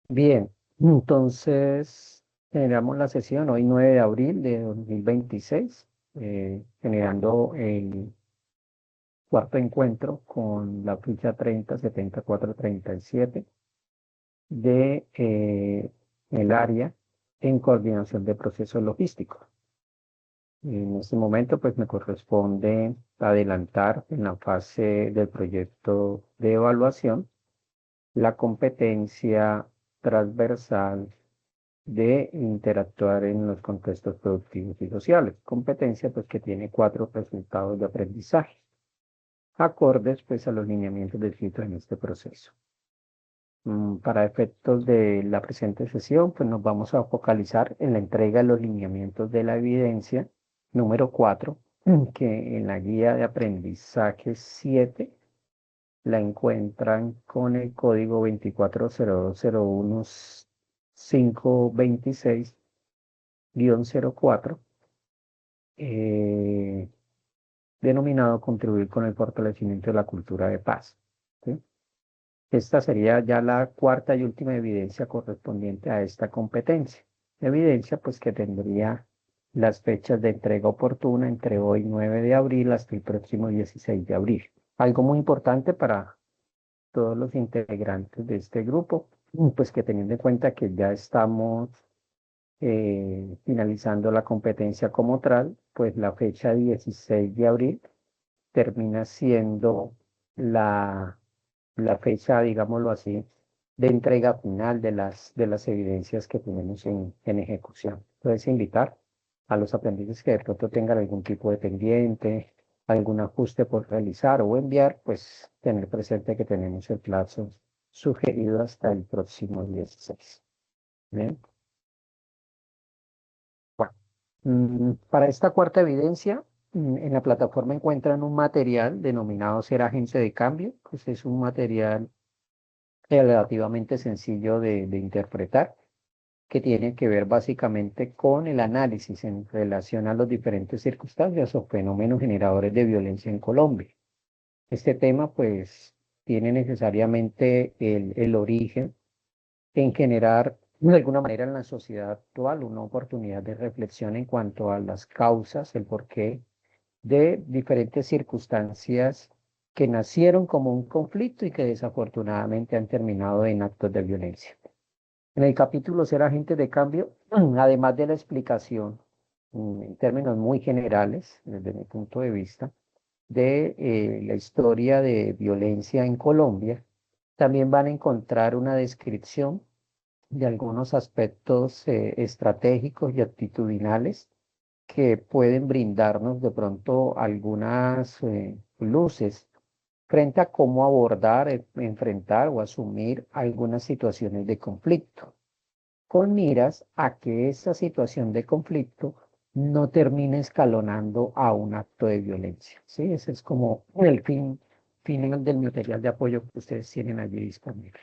Bien, entonces generamos la sesión hoy 9 de abril de 2026, generando el cuarto encuentro con la ficha 307437 de el área en coordinación de procesos logísticos. En este momento, pues me corresponde adelantar en la fase del proyecto de evaluación la competencia transversal de interactuar en los contextos productivos y sociales. Competencia, pues, que tiene cuatro resultados de aprendizaje, acordes, pues, a los lineamientos descritos en este proceso. Para efectos de la presente sesión, pues, nos vamos a focalizar en la entrega de los lineamientos de la evidencia número 4, que en la guía de aprendizaje 7 la encuentran con el código 240201526-04, eh, denominado Contribuir con el fortalecimiento de la cultura de paz. ¿Sí? Esta sería ya la cuarta y última evidencia correspondiente a esta competencia. Evidencia pues que tendría las fechas de entrega oportuna entre hoy 9 de abril hasta el próximo 16 de abril. Algo muy importante para todos los integrantes de este grupo, pues que teniendo en cuenta que ya estamos finalizando la competencia como tal, pues la fecha 16 de abril termina siendo la, la fecha, digámoslo así, de entrega final de las evidencias que tenemos en ejecución. Entonces, invitar a los aprendices que de pronto tengan algún tipo de pendiente, algún ajuste por realizar o enviar, pues tener presente que tenemos el plazo sugerido hasta el próximo 16. Bien. Bueno, para esta cuarta evidencia, en la plataforma encuentran un material denominado Ser agente de cambio, pues es un material relativamente sencillo de interpretar, que tiene que ver básicamente con el análisis en relación a las diferentes circunstancias o fenómenos generadores de violencia en Colombia. Este tema, pues, tiene necesariamente el origen en generar, de alguna manera, en la sociedad actual una oportunidad de reflexión en cuanto a las causas, el porqué de diferentes circunstancias que nacieron como un conflicto y que desafortunadamente han terminado en actos de violencia. En el capítulo Ser agente de cambio, además de la explicación en términos muy generales, desde mi punto de vista, de la historia de violencia en Colombia, también van a encontrar una descripción de algunos aspectos estratégicos y actitudinales que pueden brindarnos de pronto algunas luces frente a cómo abordar, enfrentar o asumir algunas situaciones de conflicto, con miras a que esa situación de conflicto no termine escalonando a un acto de violencia. ¿Sí? Ese es como el fin final del material de apoyo que ustedes tienen allí disponible.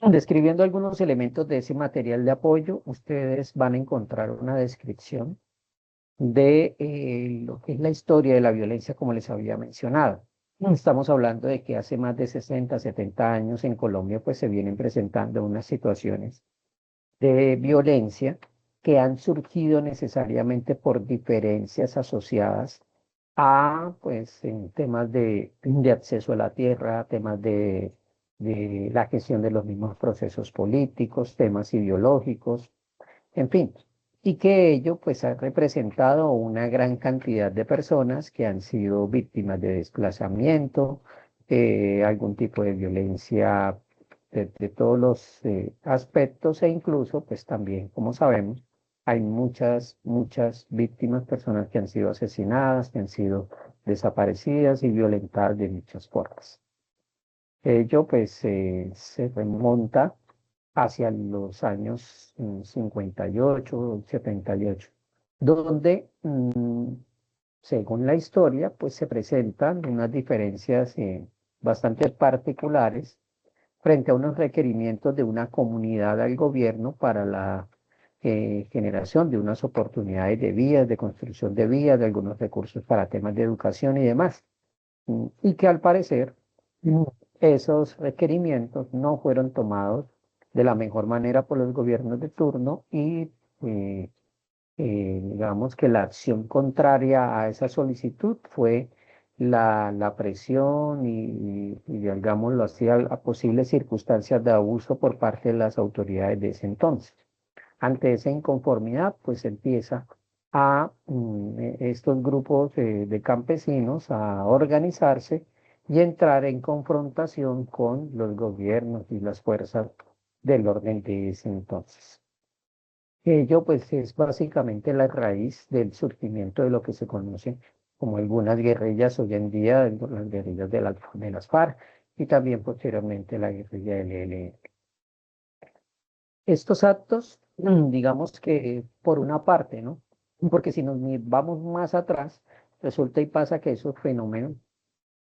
Describiendo algunos elementos de ese material de apoyo, ustedes van a encontrar una descripción de lo que es la historia de la violencia, como les había mencionado. Estamos hablando de que hace más de 60, 70 años en Colombia, pues se vienen presentando unas situaciones de violencia que han surgido necesariamente por diferencias asociadas a, pues, en temas de acceso a la tierra, temas de la gestión de los mismos procesos políticos, temas ideológicos, en fin, y que ello pues ha representado una gran cantidad de personas que han sido víctimas de desplazamiento, algún tipo de violencia de todos los aspectos e incluso pues también, como sabemos, hay muchas víctimas, personas que han sido asesinadas, que han sido desaparecidas y violentadas de muchas formas. Ello pues se remonta hacia los años 58, 78, donde, según la historia, pues se presentan unas diferencias bastante particulares frente a unos requerimientos de una comunidad al gobierno para la generación de unas oportunidades de vías, de construcción de vías, de algunos recursos para temas de educación y demás, y que al parecer esos requerimientos no fueron tomados de la mejor manera por los gobiernos de turno y eh, digamos que la acción contraria a esa solicitud fue la presión y digámoslo así, a posibles circunstancias de abuso por parte de las autoridades de ese entonces. Ante esa inconformidad, pues empieza a estos grupos de campesinos a organizarse y entrar en confrontación con los gobiernos y las fuerzas del orden de ese entonces. Ello pues es básicamente la raíz del surgimiento de lo que se conoce como algunas guerrillas hoy en día, las guerrillas de las FARC y también posteriormente la guerrilla del ELN. Estos actos, digamos que por una parte, ¿no? Porque si vamos más atrás, resulta y pasa que esos fenómenos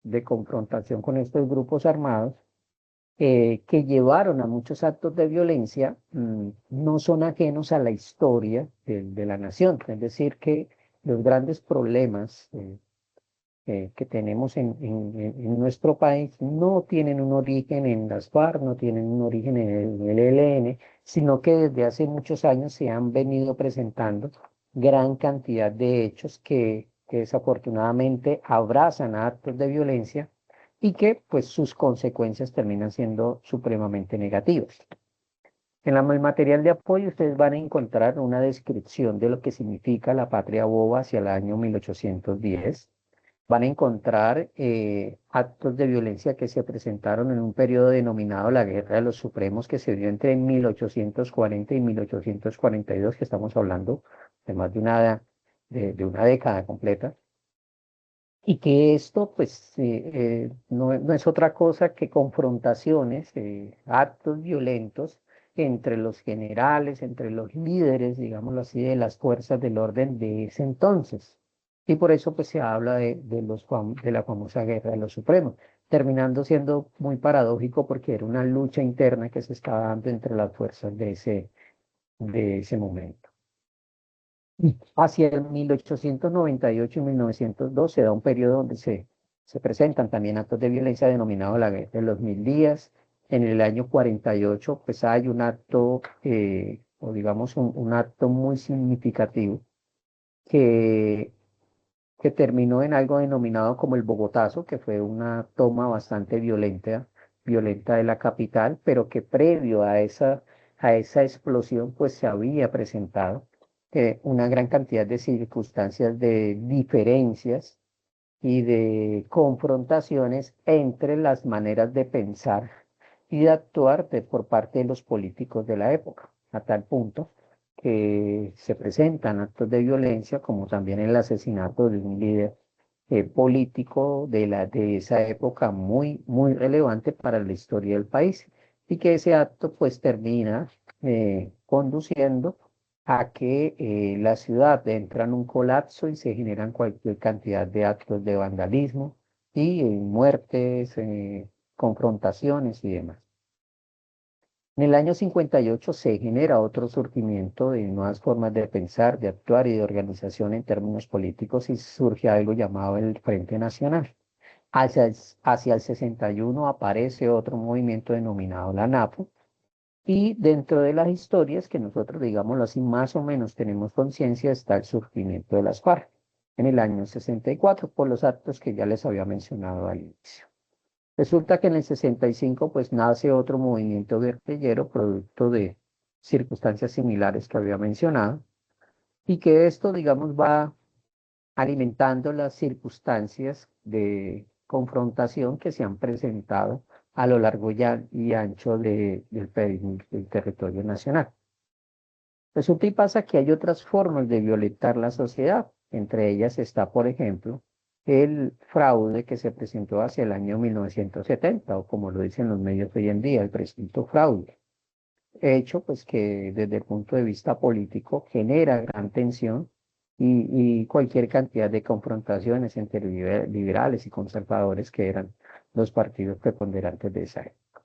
de confrontación con estos grupos armados que llevaron a muchos actos de violencia, no son ajenos a la historia de la nación. Es decir, que los grandes problemas que tenemos en nuestro país no tienen un origen en las FARC, no tienen un origen en el ELN, sino que desde hace muchos años se han venido presentando gran cantidad de hechos que desafortunadamente abrazan a actos de violencia y que pues sus consecuencias terminan siendo supremamente negativas. El material de apoyo ustedes van a encontrar una descripción de lo que significa la patria boba hacia el año 1810. Van a encontrar actos de violencia que se presentaron en un periodo denominado la Guerra de los Supremos, que se dio entre 1840 y 1842, que estamos hablando de más de una década completa. Y que esto, pues, no es otra cosa que confrontaciones, actos violentos entre los generales, entre los líderes, digámoslo así, de las fuerzas del orden de ese entonces. Y por eso, pues, se habla de la famosa Guerra de los Supremos, terminando siendo muy paradójico porque era una lucha interna que se estaba dando entre las fuerzas de ese momento. Hacia el 1898 y 1902 se da un periodo donde se presentan también actos de violencia denominado la Guerra de los Mil Días. En el año 48 pues hay un acto, o digamos un acto muy significativo que, que terminó en algo denominado como el Bogotazo, que fue una toma bastante violenta de la capital, pero que previo a esa explosión pues se había presentado una gran cantidad de circunstancias de diferencias y de confrontaciones entre las maneras de pensar y de actuar por parte de los políticos de la época, a tal punto que se presentan actos de violencia, como también el asesinato de un líder político de esa época muy relevante para la historia del país, y que ese acto pues termina conduciendo a que la ciudad entra en un colapso y se generan cualquier cantidad de actos de vandalismo y muertes, confrontaciones y demás. En el año 58 se genera otro surgimiento de nuevas formas de pensar, de actuar y de organización en términos políticos y surge algo llamado el Frente Nacional. Hacia el 61 aparece otro movimiento denominado la NAPO, y dentro de las historias que nosotros, digámoslo así, más o menos tenemos conciencia, está el surgimiento de las FARC en el año 64 por los actos que ya les había mencionado al inicio. Resulta que en el 65 pues nace otro movimiento guerrillero producto de circunstancias similares que había mencionado, y que esto, digamos, va alimentando las circunstancias de confrontación que se han presentado a lo largo y ancho del territorio nacional. Resulta y pasa que hay otras formas de violentar la sociedad. Entre ellas está, por ejemplo, el fraude que se presentó hacia el año 1970, o como lo dicen los medios hoy en día, el presunto fraude. Hecho, pues, que desde el punto de vista político genera gran tensión y cualquier cantidad de confrontaciones entre liberales y conservadores, que eran los partidos preponderantes de esa época.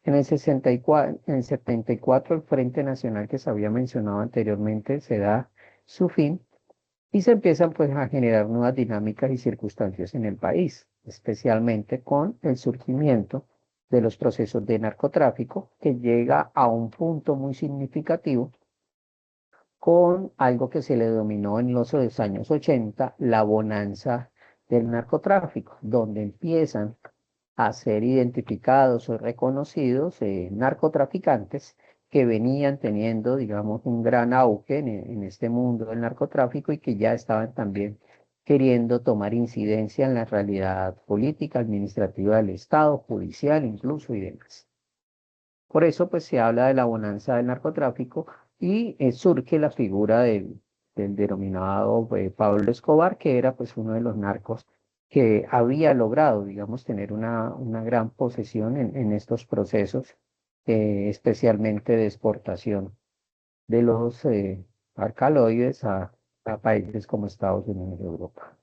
En el 74 el Frente Nacional que se había mencionado anteriormente se da su fin, y se empiezan pues a generar nuevas dinámicas y circunstancias en el país, especialmente con el surgimiento de los procesos de narcotráfico que llega a un punto muy significativo con algo que se le denominó en los años 80 la bonanza del narcotráfico, donde empiezan a ser identificados o reconocidos narcotraficantes que venían teniendo, digamos, un gran auge en este mundo del narcotráfico y que ya estaban también queriendo tomar incidencia en la realidad política, administrativa del Estado, judicial incluso y demás. Por eso, pues se habla de la bonanza del narcotráfico y surge la figura del denominado Pablo Escobar, que era pues uno de los narcos que había logrado, digamos, tener una gran posesión en estos procesos, especialmente de exportación de los alcaloides a países como Estados Unidos y Europa.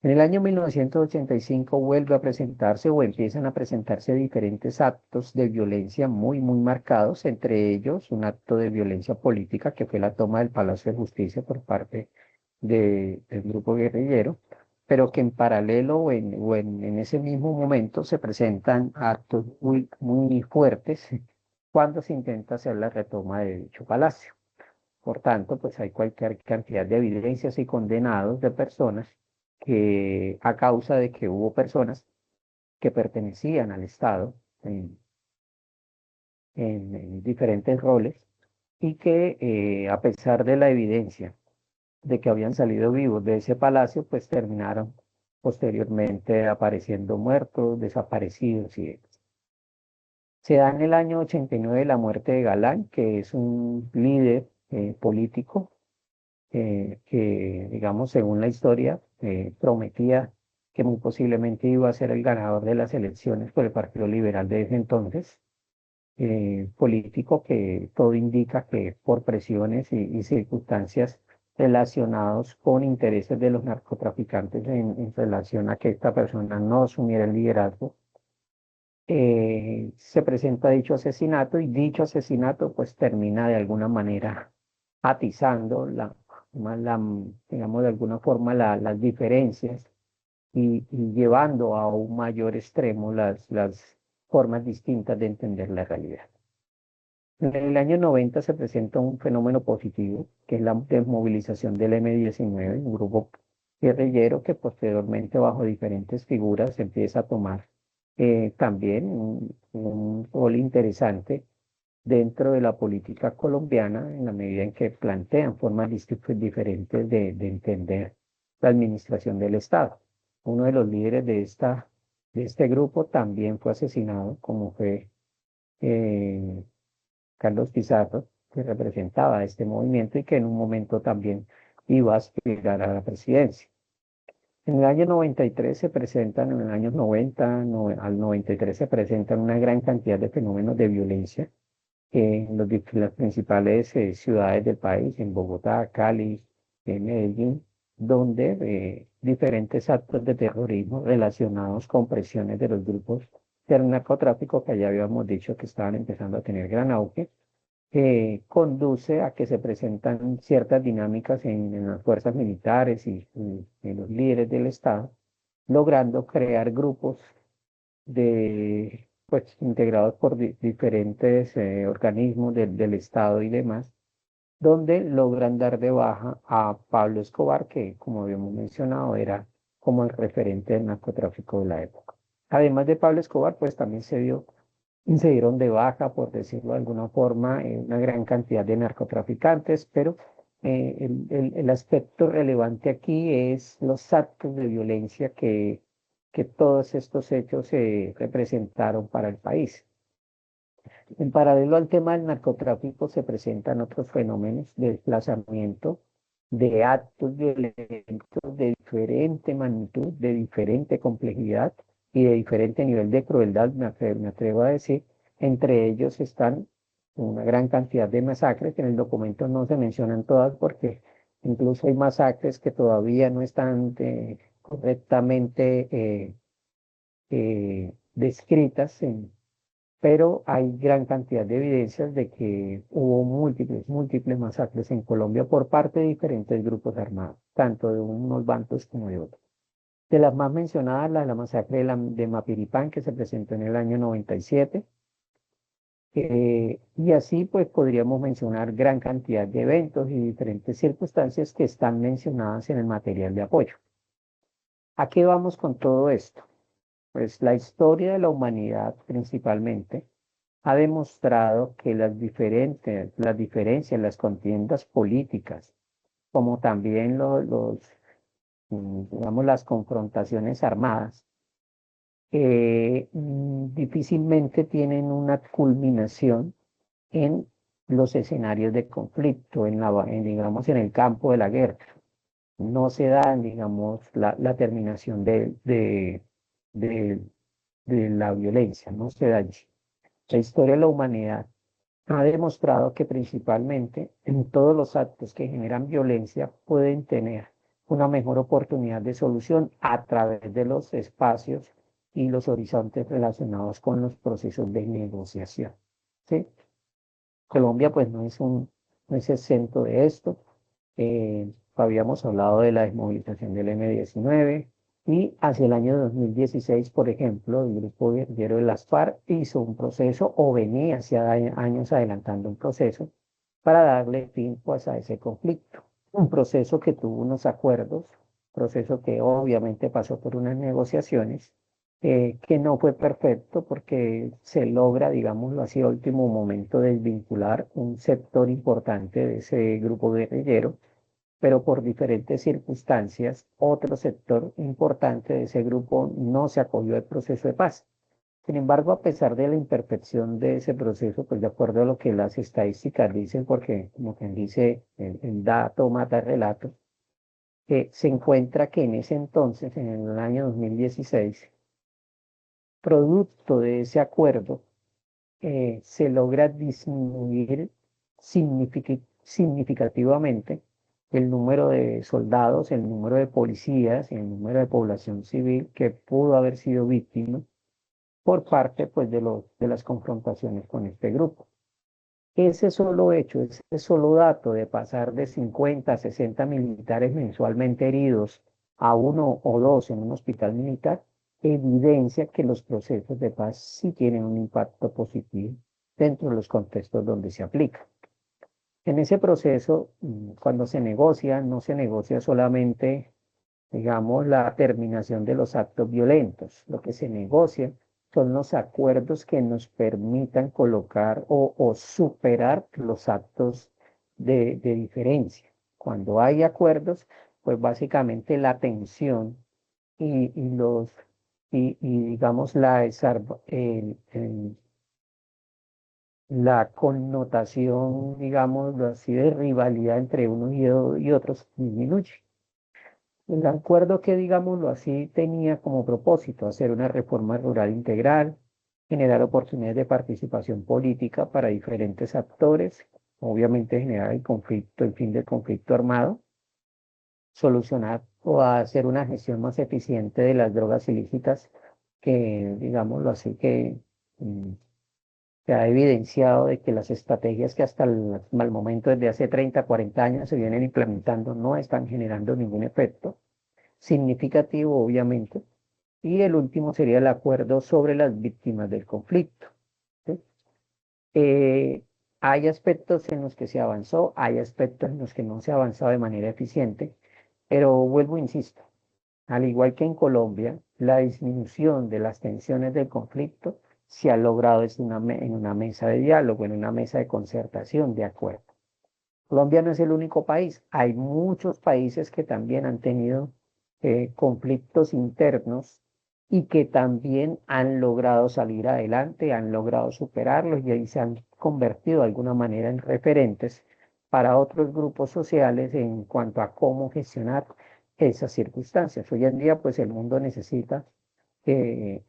En el año 1985 vuelve a presentarse o empiezan a presentarse diferentes actos de violencia muy marcados, entre ellos un acto de violencia política que fue la toma del Palacio de Justicia por parte del grupo guerrillero, pero que en paralelo en ese mismo momento se presentan actos muy fuertes cuando se intenta hacer la retoma de dicho palacio. Por tanto, pues hay cualquier cantidad de evidencias y condenados de personas que a causa de que hubo personas que pertenecían al Estado en diferentes roles y que a pesar de la evidencia de que habían salido vivos de ese palacio, pues terminaron posteriormente apareciendo muertos, desaparecidos y demás. Se da en el año 89 la muerte de Galán, que es un líder político que, digamos, según la historia, prometía que muy posiblemente iba a ser el ganador de las elecciones por el Partido Liberal de ese entonces, político que todo indica que por presiones y circunstancias relacionados con intereses de los narcotraficantes en relación a que esta persona no asumiera el liderazgo, se presenta dicho asesinato y dicho asesinato pues termina de alguna manera atizando digamos de alguna forma las diferencias y llevando a un mayor extremo las formas distintas de entender la realidad. En el año 90 se presenta un fenómeno positivo, que es la desmovilización del M-19, un grupo guerrillero que posteriormente bajo diferentes figuras empieza a tomar también un rol interesante dentro de la política colombiana en la medida en que plantean formas diferentes de entender la administración del Estado. Uno de los líderes de este grupo también fue asesinado, como fue eh, Carlos Pizarro, que representaba este movimiento y que en un momento también iba a aspirar a la presidencia. En el año 93 se presentan, en el año 90 al 93 se presentan una gran cantidad de fenómenos de violencia en las principales ciudades del país, en Bogotá, Cali, en Medellín, donde diferentes actos de terrorismo relacionados con presiones de los grupos del narcotráfico que ya habíamos dicho que estaban empezando a tener gran auge, conduce a que se presentan ciertas dinámicas en las fuerzas militares y en los líderes del Estado, logrando crear grupos pues, integrados por diferentes organismos del Estado y demás, donde logran dar de baja a Pablo Escobar, que como habíamos mencionado era como el referente del narcotráfico de la época. Además de Pablo Escobar, pues también se dieron de baja, por decirlo de alguna forma, una gran cantidad de narcotraficantes, pero el aspecto relevante aquí es los actos de violencia que todos estos hechos representaron para el país. En paralelo al tema del narcotráfico se presentan otros fenómenos de desplazamiento, de actos violentos de diferente magnitud, de diferente complejidad y de diferente nivel de crueldad, me atrevo a decir. Entre ellos están una gran cantidad de masacres, que en el documento no se mencionan todas porque incluso hay masacres que todavía no están correctamente descritas pero hay gran cantidad de evidencias de que hubo múltiples masacres en Colombia por parte de diferentes grupos armados, tanto de unos bandos como de otros. De las más mencionadas, la de la masacre de Mapiripán, que se presentó en el año 97, y así pues podríamos mencionar gran cantidad de eventos y diferentes circunstancias que están mencionadas en el material de apoyo. ¿A qué vamos con todo esto? Pues la historia de la humanidad principalmente ha demostrado que las diferencias, las contiendas políticas, como también digamos, las confrontaciones armadas, difícilmente tienen una culminación en los escenarios de conflicto, digamos, en el campo de la guerra. No se da, digamos, la terminación de, de la violencia, no se da allí. La historia de la humanidad ha demostrado que principalmente en todos los actos que generan violencia pueden tener una mejor oportunidad de solución a través de los espacios y los horizontes relacionados con los procesos de negociación. ¿Sí? Colombia pues no es exento de esto. Habíamos hablado de la desmovilización del M-19 y hacia el año 2016, por ejemplo, el grupo guerrillero de las FARC hizo un proceso o venía hacia años adelantando un proceso para darle fin pues a ese conflicto. Un proceso que tuvo unos acuerdos, proceso que obviamente pasó por unas negociaciones que no fue perfecto porque se logra, digámoslo así, a último momento desvincular un sector importante de ese grupo guerrillero, pero por diferentes circunstancias, otro sector importante de ese grupo no se acogió al proceso de paz. Sin embargo, a pesar de la imperfección de ese proceso, pues de acuerdo a lo que las estadísticas dicen, porque como quien dice, el dato mata el relato, se encuentra que en ese entonces, en el año 2016, producto de ese acuerdo, se logra disminuir significativamente el número de soldados, el número de policías y el número de población civil que pudo haber sido víctima por parte pues, de las confrontaciones con este grupo. Ese solo hecho, ese solo dato de pasar de 50 a 60 militares mensualmente heridos a uno o dos en un hospital militar, evidencia que los procesos de paz sí tienen un impacto positivo dentro de los contextos donde se aplica. En ese proceso, cuando se negocia, no se negocia solamente, digamos, la terminación de los actos violentos. Lo que se negocia son los acuerdos que nos permitan colocar o superar los actos de diferencia. Cuando hay acuerdos, pues básicamente la tensión y digamos, la connotación, digamos así, de rivalidad entre unos y otros disminuye. El acuerdo que, digámoslo así, tenía como propósito hacer una reforma rural integral, generar oportunidades de participación política para diferentes actores, obviamente generar el fin del conflicto armado, solucionar o hacer una gestión más eficiente de las drogas ilícitas que, digámoslo así, que mm, se ha evidenciado de que las estrategias que hasta el momento, desde hace 30, 40 años, se vienen implementando, no están generando ningún efecto significativo, obviamente. Y el último sería el acuerdo sobre las víctimas del conflicto. ¿Sí? Eh, Hay aspectos en los que se avanzó, hay aspectos en los que no se ha avanzado de manera eficiente, pero vuelvo, insisto, al igual que en Colombia, la disminución de las tensiones del conflicto se ha logrado en una mesa de diálogo, en una mesa de concertación, de acuerdo. Colombia no es el único país, hay muchos países que también han tenido conflictos internos y que también han logrado salir adelante, han logrado superarlos y ahí se han convertido de alguna manera en referentes para otros grupos sociales en cuanto a cómo gestionar esas circunstancias. Hoy en día, pues el mundo necesita que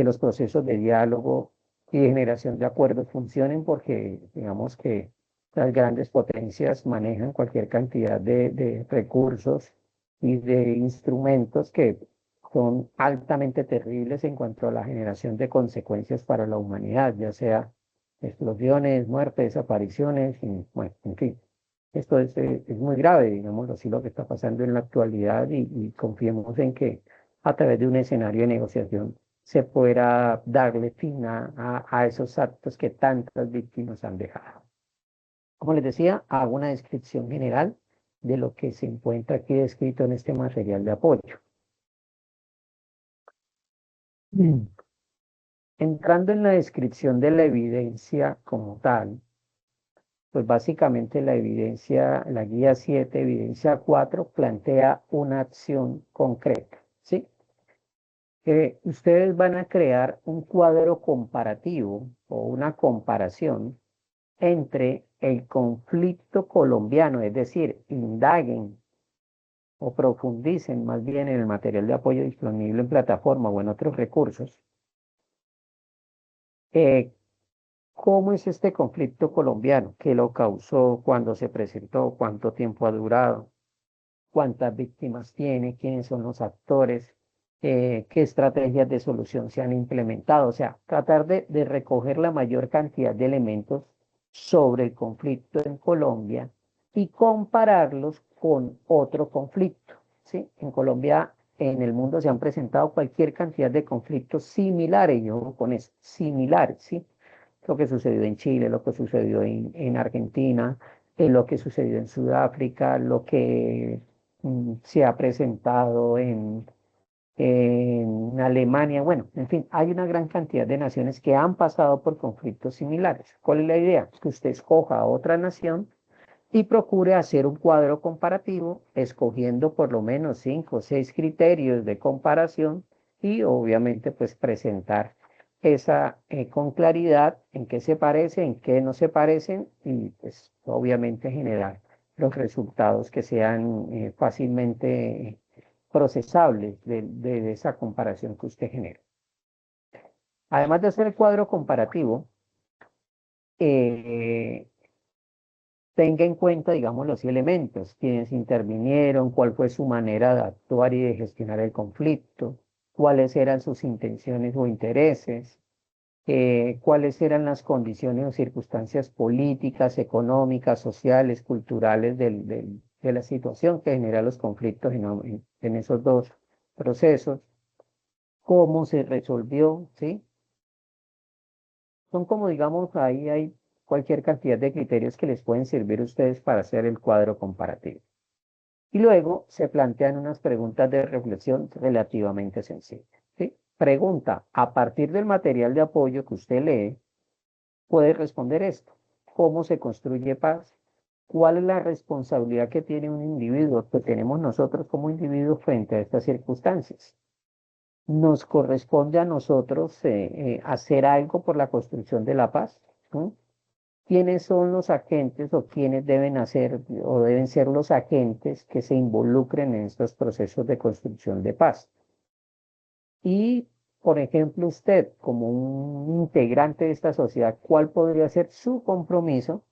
los procesos de diálogo y de generación de acuerdos funcionen porque digamos que las grandes potencias manejan cualquier cantidad de recursos y de instrumentos que son altamente terribles en cuanto a la generación de consecuencias para la humanidad, ya sea explosiones, muertes, desapariciones, y, bueno, en fin. Esto es muy grave, digamos así, lo que está pasando en la actualidad y confiemos en que a través de un escenario de negociación se pueda darle fin a esos actos que tantas víctimas han dejado. Como les decía, hago una descripción general de lo que se encuentra aquí descrito en este material de apoyo. Mm. Entrando en la descripción de la evidencia como tal, pues básicamente la evidencia, la guía 7, evidencia 4, plantea una acción concreta, ¿sí? Ustedes van a crear un cuadro comparativo o una comparación entre el conflicto colombiano, es decir, indaguen o profundicen más bien en el material de apoyo disponible en plataforma o en otros recursos. eh, ¿Cómo es este conflicto colombiano? ¿Qué lo causó? ¿Cuándo se presentó? ¿Cuánto tiempo ha durado? ¿Cuántas víctimas tiene? ¿Quiénes son los actores? ¿Qué estrategias de solución se han implementado? O sea, tratar de recoger la mayor cantidad de elementos sobre el conflicto en Colombia y compararlos con otro conflicto, ¿sí? En Colombia, en el mundo se han presentado cualquier cantidad de conflictos similares, yo con eso, similares, ¿sí? Lo que sucedió en Chile, lo que sucedió en Argentina, lo que sucedió en Sudáfrica, lo que se ha presentado en Alemania. Bueno, en fin, hay una gran cantidad de naciones que han pasado por conflictos similares. ¿Cuál es la idea? Que usted escoja a otra nación y procure hacer un cuadro comparativo, escogiendo por lo menos 5 o 6 criterios de comparación y obviamente pues presentar esa con claridad en qué se parece, en qué no se parecen y pues obviamente generar los resultados que sean fácilmente procesables de esa comparación que usted genera. Además de hacer el cuadro comparativo, eh, tenga en cuenta, digamos, los elementos, quiénes intervinieron, cuál fue su manera de actuar y de gestionar el conflicto, cuáles eran sus intenciones o intereses, cuáles eran las condiciones o circunstancias políticas, económicas, sociales, culturales de la situación que genera los conflictos en esos dos procesos, cómo se resolvió, ¿sí? Son como, digamos, ahí hay cualquier cantidad de criterios que les pueden servir a ustedes para hacer el cuadro comparativo. Y luego se plantean unas preguntas de reflexión relativamente sencillas, ¿sí? Pregunta, a partir del material de apoyo que usted lee, puede responder esto. ¿Cómo se construye paz? ¿Cuál es la responsabilidad que tiene un individuo, que tenemos nosotros como individuos frente a estas circunstancias? ¿Nos corresponde a nosotros hacer algo por la construcción de la paz? ¿No? ¿Quiénes son los agentes o quiénes deben hacer o deben ser los agentes que se involucren en estos procesos de construcción de paz? Y, por ejemplo, usted, como un integrante de esta sociedad, ¿cuál podría ser su compromiso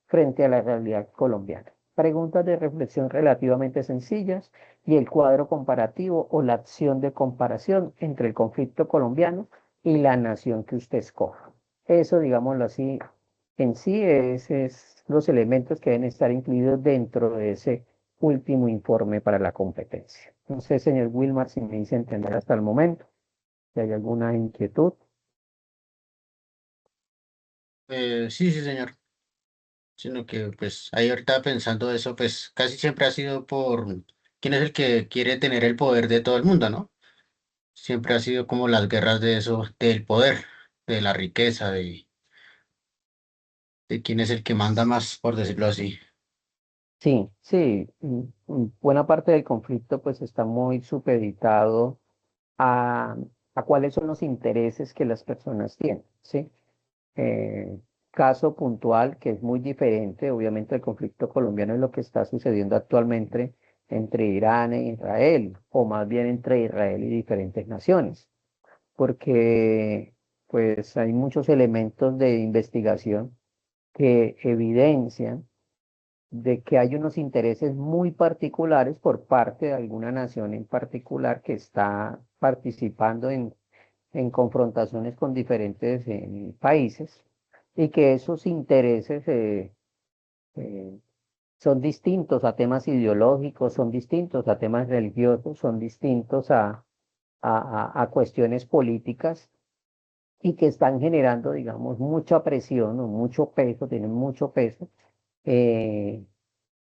frente a la realidad colombiana? Preguntas de reflexión relativamente sencillas y el cuadro comparativo o la acción de comparación entre el conflicto colombiano y la nación que usted escoja. Eso, digámoslo así, en sí, es los elementos que deben estar incluidos dentro de ese último informe para la competencia. No sé, señor Wilmar, si me dice entender hasta el momento, si hay alguna inquietud. Sí, sí, señor. Sino que pues ahí ahorita pensando eso, pues casi siempre ha sido por quién es el que quiere tener el poder de todo el mundo, ¿no? Siempre ha sido como las guerras de eso, del poder, de la riqueza, de quién es el que manda más, por decirlo así. Sí, sí, buena parte del conflicto pues está muy supeditado a, a cuáles son los intereses que las personas tienen, ¿sí? Eh, Caso puntual que es muy diferente, obviamente el conflicto colombiano es lo que está sucediendo actualmente entre Irán e Israel, o más bien entre Israel y diferentes naciones, porque pues hay muchos elementos de investigación que evidencian de que hay unos intereses muy particulares por parte de alguna nación en particular que está participando en confrontaciones con diferentes países y que esos intereses eh, son distintos a temas ideológicos, son distintos a temas religiosos, son distintos a cuestiones políticas y que están generando, digamos, mucha presión o mucho peso, tienen mucho peso eh,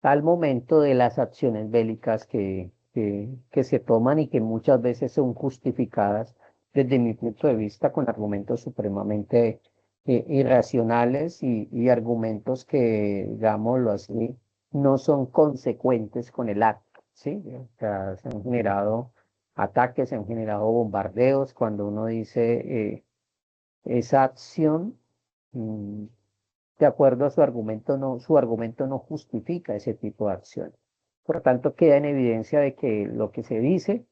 al momento de las acciones bélicas que se toman y que muchas veces son justificadas desde mi punto de vista con argumentos supremamente irracionales y argumentos que, digámoslo así, no son consecuentes con el acto, ¿sí? O sea, se han generado ataques, se han generado bombardeos, cuando uno dice esa acción. mm, de acuerdo a su argumento no justifica ese tipo de acción. Por lo tanto, queda en evidencia de que lo que se dice,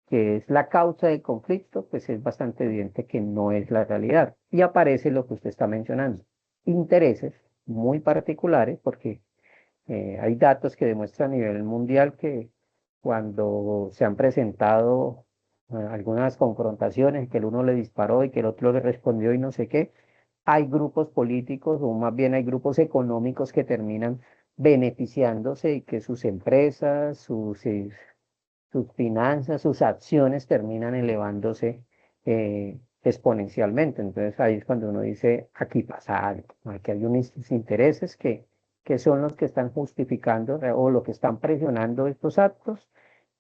que es la causa del conflicto, pues es bastante evidente que no es la realidad. Y aparece lo que usted está mencionando, intereses muy particulares, porque hay datos que demuestran a nivel mundial que cuando se han presentado algunas confrontaciones, que el uno le disparó y que el otro le respondió y no sé qué, hay grupos políticos o más bien hay grupos económicos que terminan beneficiándose y que sus empresas, sus finanzas, sus acciones terminan elevándose exponencialmente. Entonces ahí es cuando uno dice, aquí pasa algo, ¿no? Aquí hay unos intereses que son los que están justificando o lo que están presionando estos actos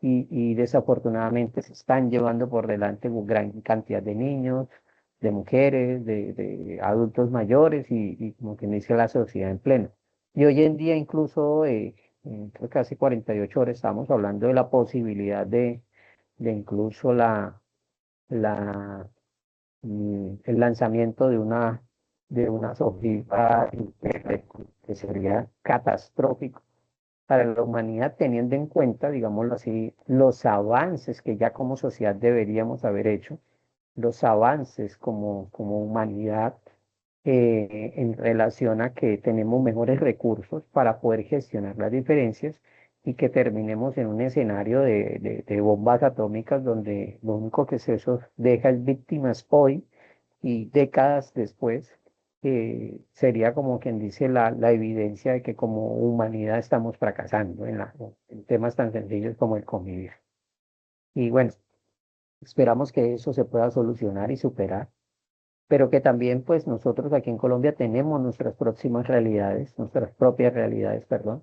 y desafortunadamente se están llevando por delante una gran cantidad de niños, de mujeres, de adultos mayores y como quien dice la sociedad en pleno. Y hoy en día incluso creo que hace 48 horas estamos hablando de la posibilidad de incluso la, el lanzamiento de una ojiva que sería catastrófico para la humanidad, teniendo en cuenta, digámoslo así, los avances que ya como sociedad deberíamos haber hecho, los avances como humanidad en relación a que tenemos mejores recursos para poder gestionar las diferencias y que terminemos en un escenario de bombas atómicas donde lo único que eso deja es víctimas hoy y décadas después. Sería como quien dice la evidencia de que como humanidad estamos fracasando en temas tan sencillos como el convivir. Y bueno, esperamos que eso se pueda solucionar y superar, pero que también pues nosotros aquí en Colombia tenemos nuestras próximas realidades, nuestras propias realidades, perdón,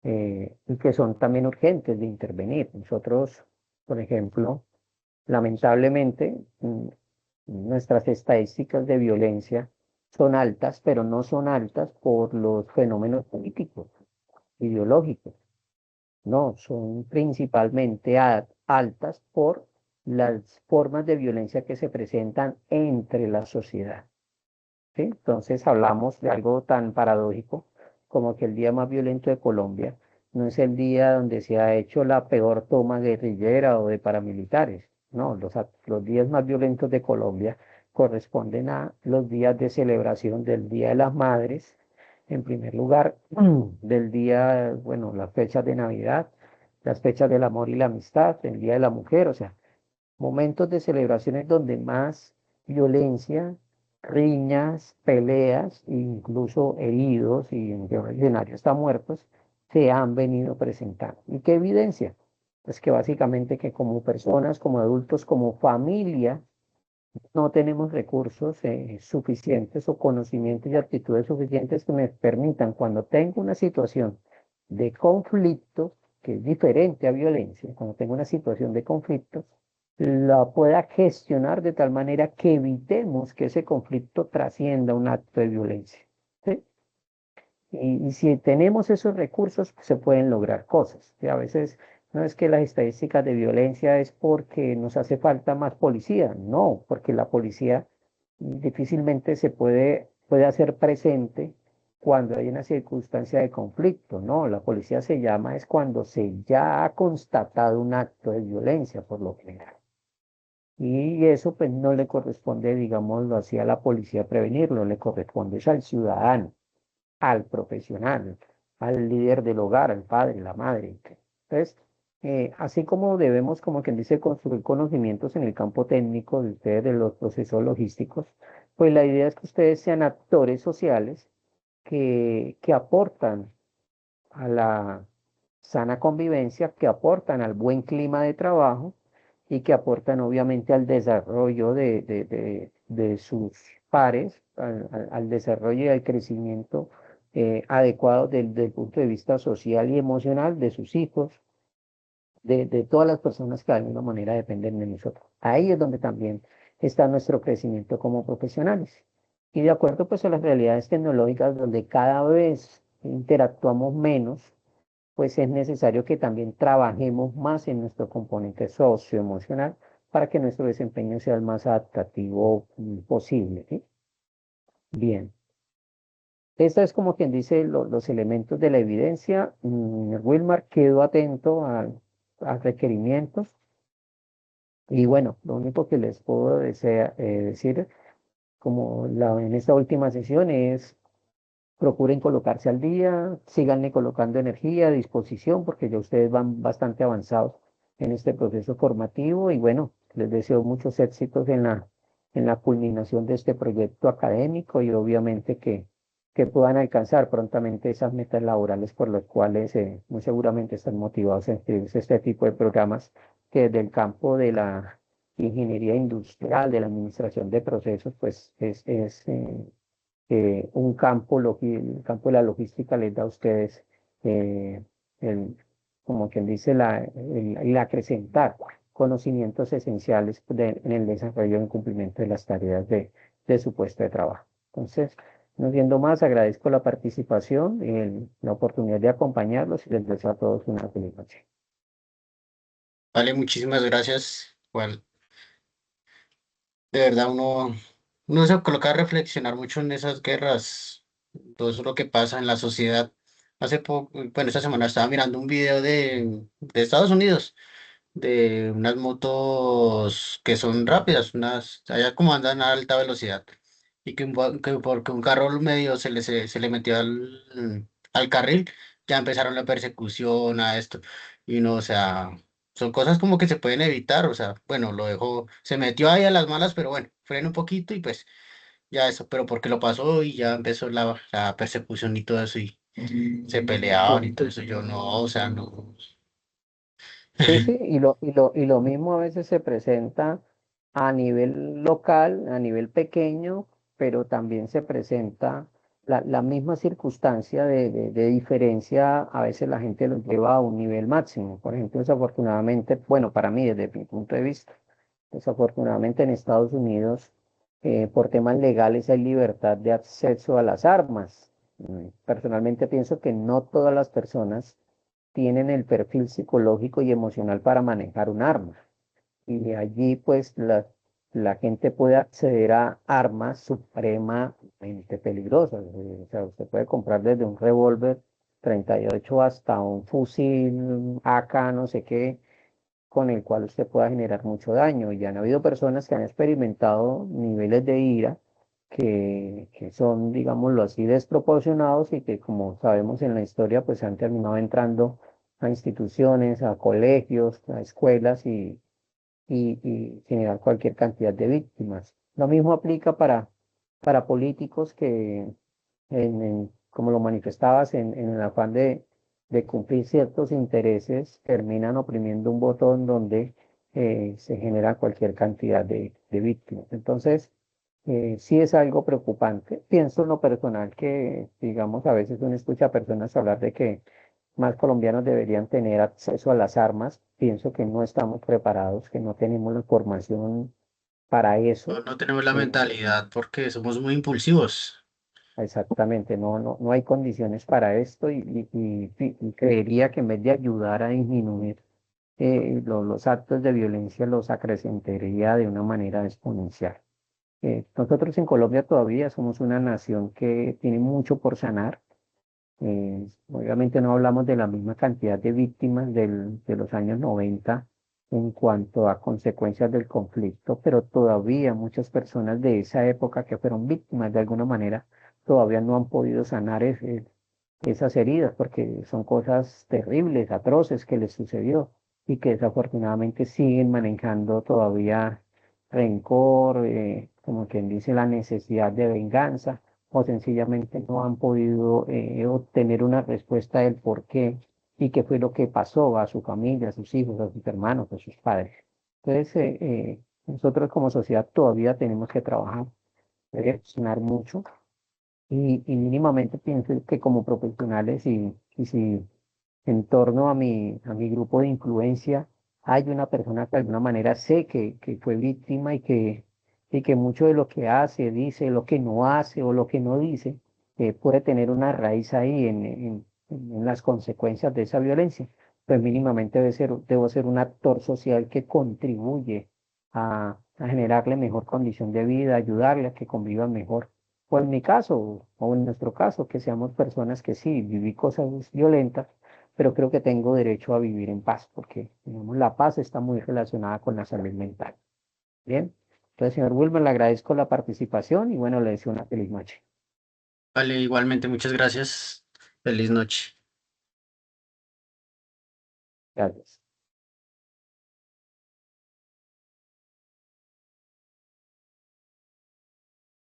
y que son también urgentes de intervenir. Nosotros, por ejemplo, lamentablemente, nuestras estadísticas de violencia son altas, pero no son altas por los fenómenos políticos, ideológicos. No, son principalmente altas por las formas de violencia que se presentan entre la sociedad. ¿Sí? Entonces hablamos de algo tan paradójico como que el día más violento de Colombia no es el día donde se ha hecho la peor toma guerrillera o de paramilitares. No, los días más violentos de Colombia corresponden a los días de celebración del Día de las Madres, en primer lugar, del día, bueno, las fechas de Navidad, las fechas del amor y la amistad, el Día de la Mujer, o sea, momentos de celebraciones donde más violencia, riñas, peleas, e incluso heridos y en peor escenario hasta muertos, se han venido presentando. ¿Y qué evidencia? Pues que básicamente que como personas, como adultos, como familia, no tenemos recursos suficientes o conocimientos y actitudes suficientes que me permitan, cuando tengo una situación de conflicto, que es diferente a violencia, cuando tengo una situación de conflicto, la pueda gestionar de tal manera que evitemos que ese conflicto trascienda un acto de violencia. ¿Sí? Y si tenemos esos recursos, pues, se pueden lograr cosas. Y a veces no es que las estadísticas de violencia es porque nos hace falta más policía, no, porque la policía difícilmente puede hacer presente cuando hay una circunstancia de conflicto, no, la policía se llama es cuando se ya ha constatado un acto de violencia por lo general. Y eso pues no le corresponde, digámoslo así, a la policía prevenirlo, le corresponde es al ciudadano, al profesional. al líder del hogar, al padre, la madre. Entonces, así como debemos, como quien dice, construir conocimientos en el campo técnico de ustedes, de los procesos logísticos, pues la idea es que ustedes sean actores sociales que aportan a la sana convivencia, que aportan al buen clima de trabajo y que aportan obviamente al desarrollo de sus pares, al desarrollo y al crecimiento adecuado del punto de vista social y emocional de sus hijos, de todas las personas que de alguna manera dependen de nosotros. Ahí es donde también está nuestro crecimiento como profesionales. Y de acuerdo pues a las realidades tecnológicas donde cada vez interactuamos menos, pues es necesario que también trabajemos más en nuestro componente socioemocional para que nuestro desempeño sea el más adaptativo posible, ¿sí? Bien, esta es como quien dice los elementos de la evidencia. Wilmar, quedo atento a requerimientos y bueno, lo único que les puedo decir como en esta última sesión es procuren colocarse al día, síganle colocando energía, disposición, porque ya ustedes van bastante avanzados en este proceso formativo y bueno, les deseo muchos éxitos en la culminación de este proyecto académico y obviamente que puedan alcanzar prontamente esas metas laborales por las cuales muy seguramente están motivados a inscribirse a este tipo de programas que desde el campo de la ingeniería industrial, de la administración de procesos, pues un campo, el campo de la logística les da a ustedes, eh, el- como quien dice, el acrecentar conocimientos esenciales en el desarrollo y en cumplimiento de las tareas de su puesto de trabajo. Entonces, no siendo más, agradezco la participación, la oportunidad de acompañarlos y les deseo a todos una feliz noche. Vale, muchísimas gracias. Igual, de verdad, uno se coloca a reflexionar mucho en esas guerras, todo eso lo que pasa en la sociedad. Hace poco, bueno, esta semana estaba mirando un video de Estados Unidos, de unas motos que son rápidas, allá como andan a alta velocidad, y que porque un carro medio se le metió al carril, ya empezaron la persecución a esto, y no, o sea, son cosas como que se pueden evitar, o sea, bueno, lo dejó, se metió ahí a las malas, pero bueno, frena un poquito y pues ya eso, pero porque lo pasó y ya empezó la persecución y todo eso, y se peleaban y Sí. todo eso, yo no, o sea, no. Sí, sí, y lo mismo a veces se presenta a nivel local, a nivel pequeño, pero también se presenta la misma circunstancia de diferencia, a veces la gente lo lleva a un nivel máximo. Por ejemplo, desafortunadamente, bueno, para mí, desde mi punto de vista, desafortunadamente en Estados Unidos, por temas legales hay libertad de acceso a las armas. Personalmente pienso que no todas las personas tienen el perfil psicológico y emocional para manejar un arma. Y de allí, pues, la gente puede acceder a armas supremamente peligrosas. O sea, usted puede comprar desde un revólver 38 hasta un fusil AK, no sé qué, con el cual usted pueda generar mucho daño. Y han habido personas que han experimentado niveles de ira que son, digámoslo así, desproporcionados y que, como sabemos en la historia, pues han terminado entrando a instituciones, a colegios, a escuelas y generar cualquier cantidad de víctimas. Lo mismo aplica para políticos que, como lo manifestabas, en el afán de cumplir ciertos intereses, terminan oprimiendo un botón donde se genera cualquier cantidad de víctimas. Entonces, sí es algo preocupante. Pienso en lo personal que, digamos, a veces uno escucha a personas hablar de que más colombianos deberían tener acceso a las armas. Pienso que no estamos preparados, que no tenemos la formación para No, eso. no tenemos la Eh, mentalidad porque somos muy impulsivos. Exactamente, no hay condiciones para esto y creería que en vez de ayudar a disminuir los actos de violencia, los acrecentaría de una manera exponencial. Nosotros en Colombia todavía somos una nación que tiene mucho por sanar. Obviamente no hablamos de la misma cantidad de víctimas de los años 90 en cuanto a consecuencias del conflicto, pero todavía muchas personas de esa época que fueron víctimas de alguna manera todavía no han podido sanar esas heridas, porque son cosas terribles, atroces que les sucedió y que desafortunadamente siguen manejando todavía rencor, como quien dice, la necesidad de venganza, o sencillamente no han podido obtener una respuesta del por qué y qué fue lo que pasó a su familia, a sus hijos, a sus hermanos, a sus padres. Entonces, nosotros como sociedad todavía tenemos que trabajar, reflexionar mucho y mínimamente pienso que como profesionales y si en torno a mi grupo de influencia hay una persona que de alguna manera sé que fue víctima y que mucho de lo que hace, dice, lo que no hace o lo que no dice, puede tener una raíz ahí en las consecuencias de esa violencia, pues mínimamente debo ser un actor social que contribuye a generarle mejor condición de vida, ayudarle a que convivan mejor. O en mi caso, o en nuestro caso, que seamos personas que sí, viví cosas violentas, pero creo que tengo derecho a vivir en paz, porque digamos, la paz está muy relacionada con la salud mental. Bien, entonces, señor Wilmer, le agradezco la participación y bueno, le deseo una feliz noche. Vale, igualmente, muchas gracias. Feliz noche. Gracias.